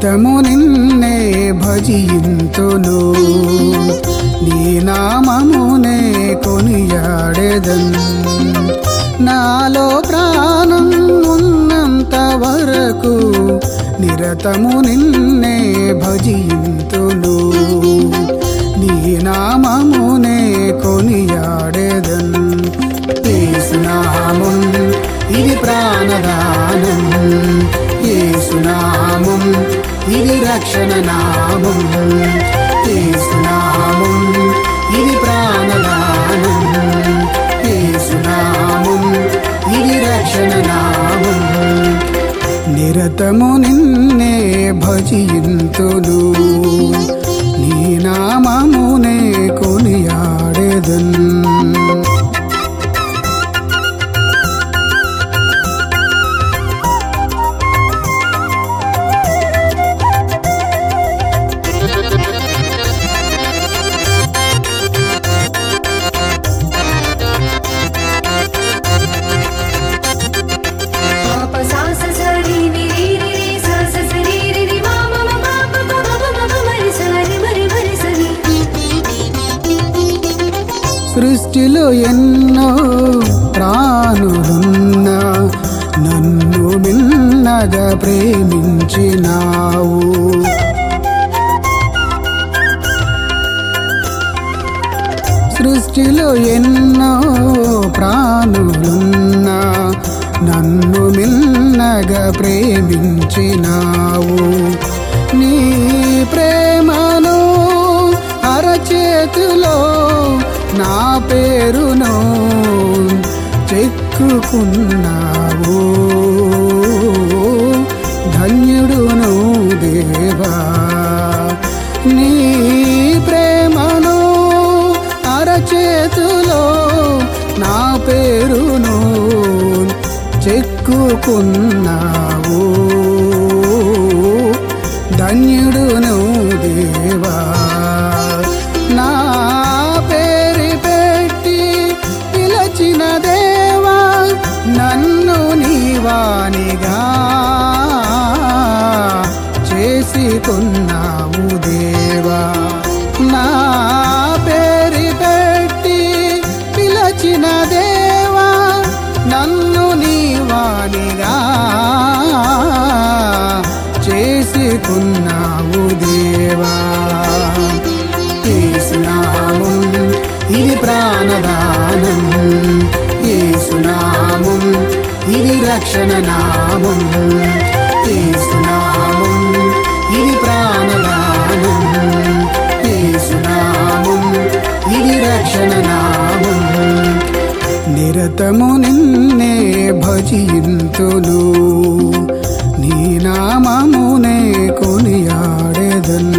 నిరతము నిన్నే భజింతును నీ నామమునే కొనియాడెదన్ నాలో ప్రాణం ఉన్నంత వరకు నిరతము నిన్నే భజింతును నీ నామమునే కొనియాడెదన్ యేసు నామం ఇది ప్రాణదానం యేసు నామం ఇది రక్షణ నామం యేసు నామం ఇది ప్రాణదానం యేసు నామం ఇది రక్షణ నామం నిరతము నిన్నే భజింతును నీ నామమునే కొనియాడెదన్ సృష్టిలో ఎన్నో ప్రాణులున్నా నన్ను మిన్నగా ప్రేమించినావు సృష్టిలో ఎన్నో ప్రాణులున్నా నన్ను మిన్నగా ప్రేమించినావు నీ ప్రేమను అరచేతిలో నా పేరును చెక్కుకున్నావు ధన్యుడును దేవా నీ ప్రేమను అరచేతిలో నా పేరును చెక్కుకున్నావు ధన్యుడును దేవా నా దేవా నన్ను నీవానిగా చేసుకున్నావు దేవా నా పేరు పెట్టి పిలచిన దేవా నన్ను నీవానిగా చేసుకున్నావు దేవా యేసు నామం ఇది ప్రాణదానం యేసు నామం ఇది రక్షణ నామం యేసు నామం ఇది ప్రాణదానం యేసు నామం ఇది రక్షణ నామం నిరతము నిన్నే భజింతును నీ నామమునే కొనియాడెదన్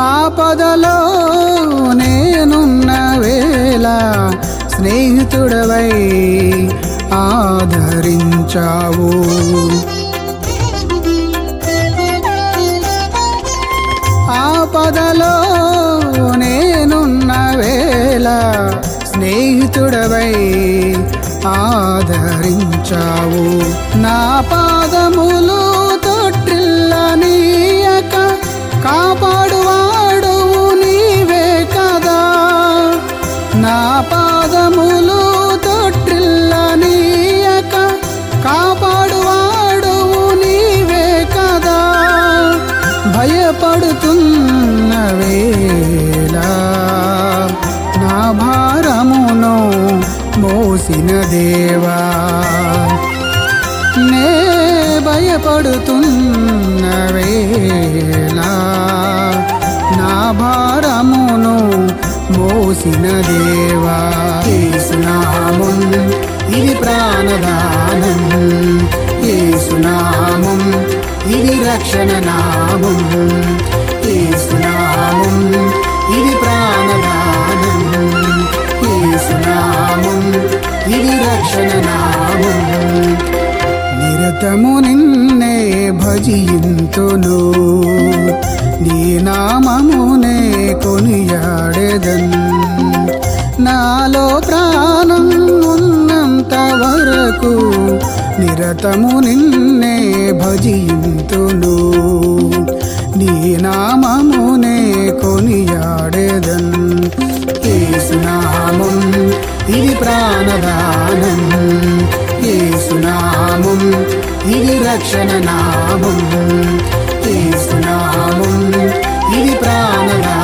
ఆపదలో నేనున్న వేళ స్నేహితుడవై ఆదరించావు ఆపదలో నేనున్న వేళ స్నేహితుడవై ఆదరించావు నా పాదములు తొట్టిల్లనీయక కాపాడువాడు నీవే కదా నా పాదములు తొట్టిల్లనీయక కాపాడువాడు నీవే కదా భయపడుతున్న వేళ నా భారమును మోసిన దేవా నే భయపడుతున్న వేళ నా భారమును మోసిన దేవా యేసు నామం ఇది ప్రాణదానం యేసు నామం రక్షణ నామం. యేసునామం ఇది ప్రాణదానం. యేసునామం ఇది రక్షణ నామం. నిరతము నిన్నే భజింతును, నీ నామమునే కొనియాడెదన్. నాలో ప్రాణం ఉన్నంత వరకు నిరతము నిన్నే భజింతును, నీ నామమునే కొనియాడెదన్. యేసునామం ఇది ప్రాణదానం. యేసునామం ఇది రక్షణ నామం. యేసునామం ఇది ప్రాణదానం.